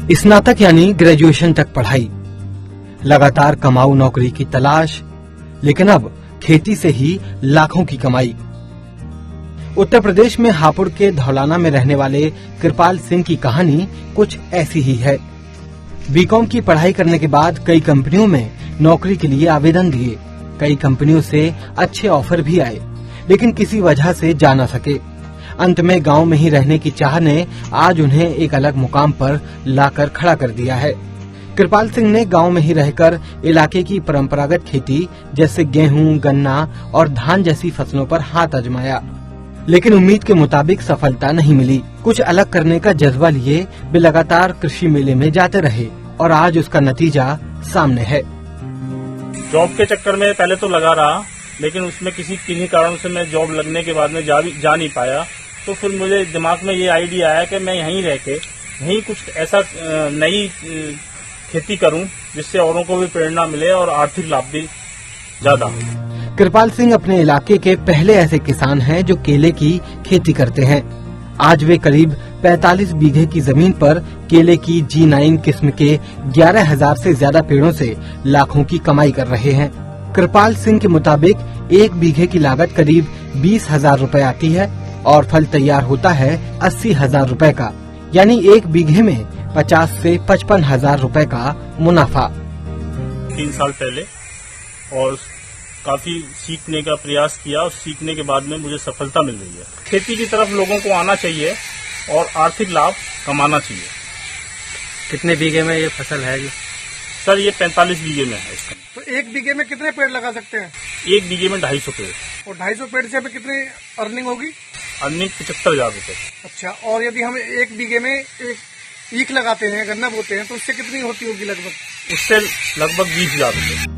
स्नातक यानी ग्रेजुएशन तक पढ़ाई, लगातार कमाऊ नौकरी की तलाश, लेकिन अब खेती से ही लाखों की कमाई। उत्तर प्रदेश में हापुड़ के धौलाना में रहने वाले कृपाल सिंह की कहानी कुछ ऐसी ही है। बीकॉम की पढ़ाई करने के बाद कई कंपनियों में नौकरी के लिए आवेदन दिए। कई कंपनियों से अच्छे ऑफर भी आए, लेकिन किसी वजह से जा न सके। अंत में गांव में ही रहने की चाह ने आज उन्हें एक अलग मुकाम पर लाकर खड़ा कर दिया है। कृपाल सिंह ने गांव में ही रहकर इलाके की परंपरागत खेती जैसे गेहूं, गन्ना और धान जैसी फसलों पर हाथ आजमाया, लेकिन उम्मीद के मुताबिक सफलता नहीं मिली। कुछ अलग करने का जज्बा लिए वे लगातार कृषि मेले में जाते रहे और आज उसका नतीजा सामने है। जॉब के चक्कर में पहले तो लगा रहा, लेकिन उसमें किन्हीं कारणों से मैं जॉब लगने के बाद में जा नहीं पाया। तो फिर मुझे दिमाग में ये आइडिया आया कि मैं यहीं रह के यहीं कुछ ऐसा नई खेती करूं जिससे औरों को भी प्रेरणा मिले और आर्थिक लाभ भी ज्यादा हो। कृपाल सिंह अपने इलाके के पहले ऐसे किसान हैं जो केले की खेती करते हैं। आज वे करीब 45 बीघे की जमीन पर केले की G9 किस्म के 11,000 से ज्यादा पेड़ों से लाखों की कमाई कर रहे हैं। कृपाल सिंह के मुताबिक 1 बीघे की लागत करीब 20,000 रुपए आती है और फल तैयार होता है 80,000 रुपए का, यानी 1 बीघे में 50 से 55,000 रुपए का मुनाफा। 3 साल पहले और काफी सीखने का प्रयास किया और सीखने के बाद में मुझे सफलता मिल रही है। खेती की तरफ लोगों को आना चाहिए और आर्थिक लाभ कमाना चाहिए। कितने बीघे में ये फसल है जी? सर ये 45 बीघे में है इसका। तो 1 बीघे में कितने पेड़ लगा सकते हैं? 1 बीघे में 250 पेड़। और 250 पेड़ से हमें कितनी अर्निंग होगी? अर्निंग 75,000 रुपए। अच्छा, और यदि हम 1 बीघे में एक ईख लगाते हैं, गन्ना बोते हैं, तो उससे कितनी होती होगी लगभग? उससे लगभग 20,000 रुपए।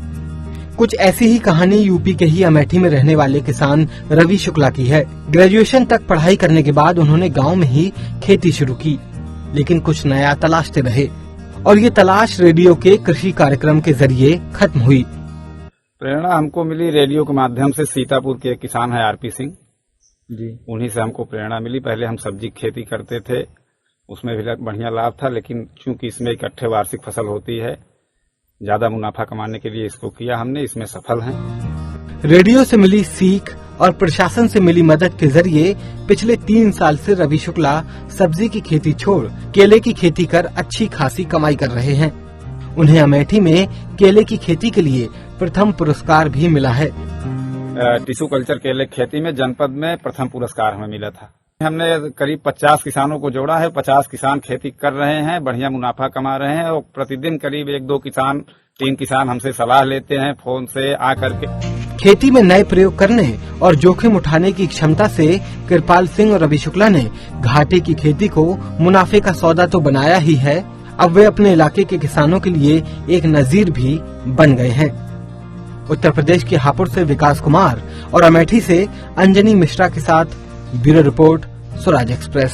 कुछ ऐसी ही कहानी यूपी के ही अमेठी में रहने वाले किसान रवि शुक्ला की है। ग्रेजुएशन तक पढ़ाई करने के बाद उन्होंने गांव में ही खेती शुरू की, लेकिन कुछ नया तलाशते रहे और ये तलाश रेडियो के कृषि कार्यक्रम के जरिए खत्म हुई। प्रेरणा हमको मिली रेडियो के माध्यम से। सीतापुर के एक किसान है RP सिंह जी, उन्हीं से हमको प्रेरणा मिली। पहले हम सब्जी खेती करते थे, उसमें भी बढ़िया लाभ था, लेकिन चूंकि इसमें इकट्ठे वार्षिक फसल होती है, ज्यादा मुनाफा कमाने के लिए इसको किया हमने, इसमें सफल हैं। रेडियो से मिली सीख और प्रशासन से मिली मदद के जरिए पिछले 3 साल से रवि शुक्ला सब्जी की खेती छोड़ केले की खेती कर अच्छी खासी कमाई कर रहे हैं। उन्हें अमेठी में केले की खेती के लिए प्रथम पुरस्कार भी मिला है। टिश्यू कल्चर केले खेती में जनपद में प्रथम पुरस्कार हमें मिला था। हमने करीब 50 किसानों को जोड़ा है। 50 किसान खेती कर रहे हैं, बढ़िया मुनाफा कमा रहे हैं और प्रतिदिन करीब 1-2 किसान 3 किसान हमसे सलाह लेते हैं फोन से आकर के। खेती में नए प्रयोग करने और जोखिम उठाने की क्षमता से कृपाल सिंह और रवि शुक्ला ने घाटे की खेती को मुनाफे का सौदा तो बनाया ही है, अब वे अपने इलाके के किसानों के लिए एक नजीर भी बन गए हैं। उत्तर प्रदेश के हापुड़ से विकास कुमार और अमेठी से अंजनी मिश्रा के साथ ब्यूरो रिपोर्ट, स्वराज एक्सप्रेस।